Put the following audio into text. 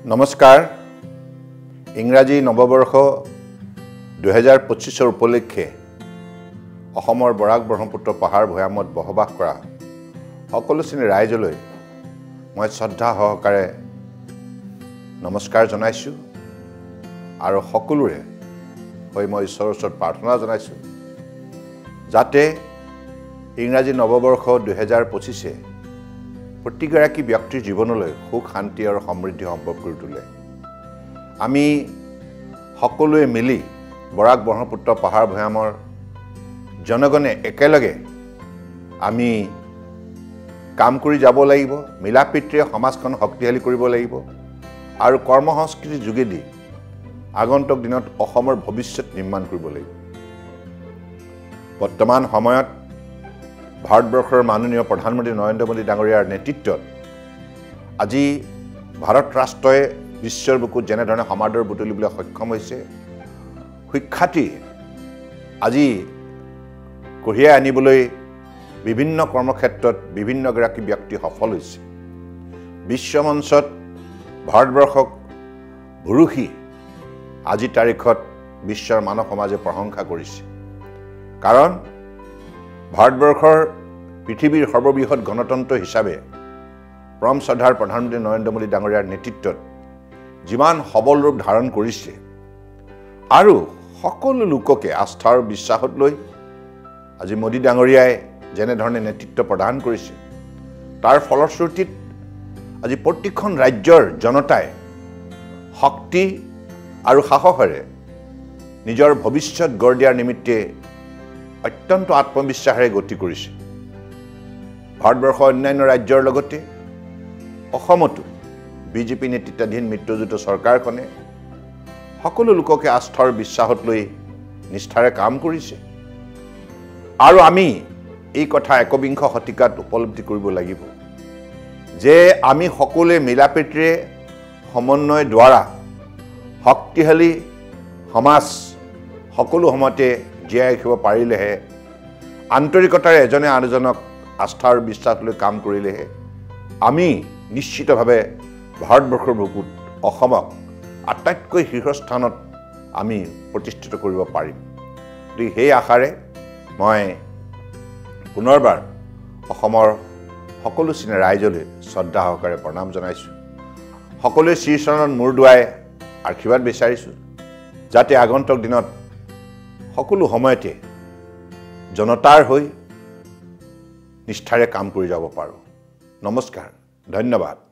নমস্কাৰ ইংৰাজী নৱবৰ্ষ 2025 উপলক্ষে অসমৰ বৰাক ব্ৰহ্মপুত্ৰ পাহাৰ ভৈয়ামত বসবাস কৰা সকলো শ্ৰেণীৰ ৰাইজলৈ মই শ্ৰদ্ধা সহকাৰে নমস্কাৰ জনাইছো আৰু সকলোৰে হৈ মই ঈশ্বৰৰ ওচৰত প্ৰাৰ্থনা জনাইছো যাতে ইংৰাজী নৱবৰ্ষ 2025 প্ৰতিগৰাকী ব্যক্তিৰ জীৱনলৈ সুখ শান্তি আৰু সমৃদ্ধি সম্ভৱ কৰি তোলে আমি সকলোৱে মিলি বৰাক ব্ৰহ্মপুত্ৰ পাহাৰ ভৈয়ামৰ জনগণে একেলগে আমি কাম কৰি যাব লাগিব মিলাপ্ৰীতিৰে সমাজখন শক্তিশালী কৰিব লাগিব আৰু কৰ্ম সংস্কৃতিৰ যোগেদি আগন্তুক দিনত অসমৰ ভৱিষ্যত নিৰ্মাণ কৰিব লাগিব বৰ্তমান সময়ত ভাৰতবৰ্ষৰ মাননীয় প্ৰধানমন্ত্ৰী নৰেন্দ্ৰ মোদী ডাঙৰীয়াৰ নেতৃত্বত আজি ভাৰত ৰাষ্ট্ৰই বিশ্বৰ বুকুত যেনেধৰণে সমাদৰ বুটলিবলৈ সক্ষম হৈছে সুখ্যাতি আজি কঢ়িয়াই আনিবলৈ বিভিন্ন কৰ্মক্ষেত্ৰত বিভিন্নগৰাকী ব্যক্তি সফল হৈছে বিশ্বমঞ্চত ভাৰতবৰ্ষক ভুৰুকি আজি তাৰিখত বিশ্বৰ মানৱ সমাজে প্ৰশংসা কৰিছে কাৰণ ভাৰতবৰ্ষৰ পৃথিৱীৰ সৰ্ববৃহৎ গণতন্ত্ৰ হিচাপে পৰম শ্ৰদ্ধাৰ প্ৰধানমন্ত্ৰী নৰেন্দ্ৰ মোদী ডাঙৰীয়াৰ নেতৃত্বত যিমান সবল ৰূপ ধাৰণ কৰিছে আৰু সকলো লোককে আস্থা আৰু বিশ্বাসত লৈ আজি মোদী ডাঙৰীয়াই যেনেধৰণে নেতৃত্ব প্ৰদান কৰিছে তাৰ ফলশ্ৰুতিত আজি প্ৰতিখন ৰাজ্যৰ জনতাই শক্তি আৰু সাহসেৰে নিজৰ ভৱিষ্যত গঢ় দিয়াৰ নিমিত্তে অত্যন্ত আত্মবিশ্বাসেৰে গতি কৰিছে ভাৰতবৰ্ষৰ অন্যান্য ৰাজ্যৰ লগতে অসমতো বিজেপি নেতৃত্বাধীন মিত্ৰজোঁট চৰকাৰখনে সকলো লোককে আস্থাৰ বিশ্বাসত লৈ নিষ্ঠাৰে কাম কৰিছে আৰু আমি এই কথা একবিংশ শতিকাত উপলব্ধি কৰিব লাগিব যে আমি সকলোৱে মিলাপ্ৰীতিৰে সমন্বয় দ্বাৰা শক্তিশালী সমাজ সকলো সময়তে জীয়াই ৰাখিব পাৰিলেহে আন্তৰিকতাৰে এজনে আনজনক আস্থা আৰু বিশ্বাস লৈ কাম কৰিলেহে আমি নিশ্চিতভাৱে ভাৰতবৰ্ষৰ বুকুত অসমক আটাইতকৈ শীৰ্ষস্থানত আমি প্ৰতিষ্ঠিত কৰিব পাৰিম গতিকে সেই আশাৰে মই পুনৰবাৰ অসমৰ সকলো শ্ৰেণীৰ ৰাইজলৈ শ্ৰদ্ধা সহকাৰে প্ৰণাম জনাইছোঁ সকলোৱে শ্ৰীচৰণত মূৰ দুৱাই আশীৰ্বাদ বিচাৰিছোঁ যাতে আগন্তুক দিনত সকলো সময়তে জনতাৰ হৈ নিষ্ঠাৰে কাম কৰি যাব পাৰোঁ নমস্কাৰ ধন্যবাদ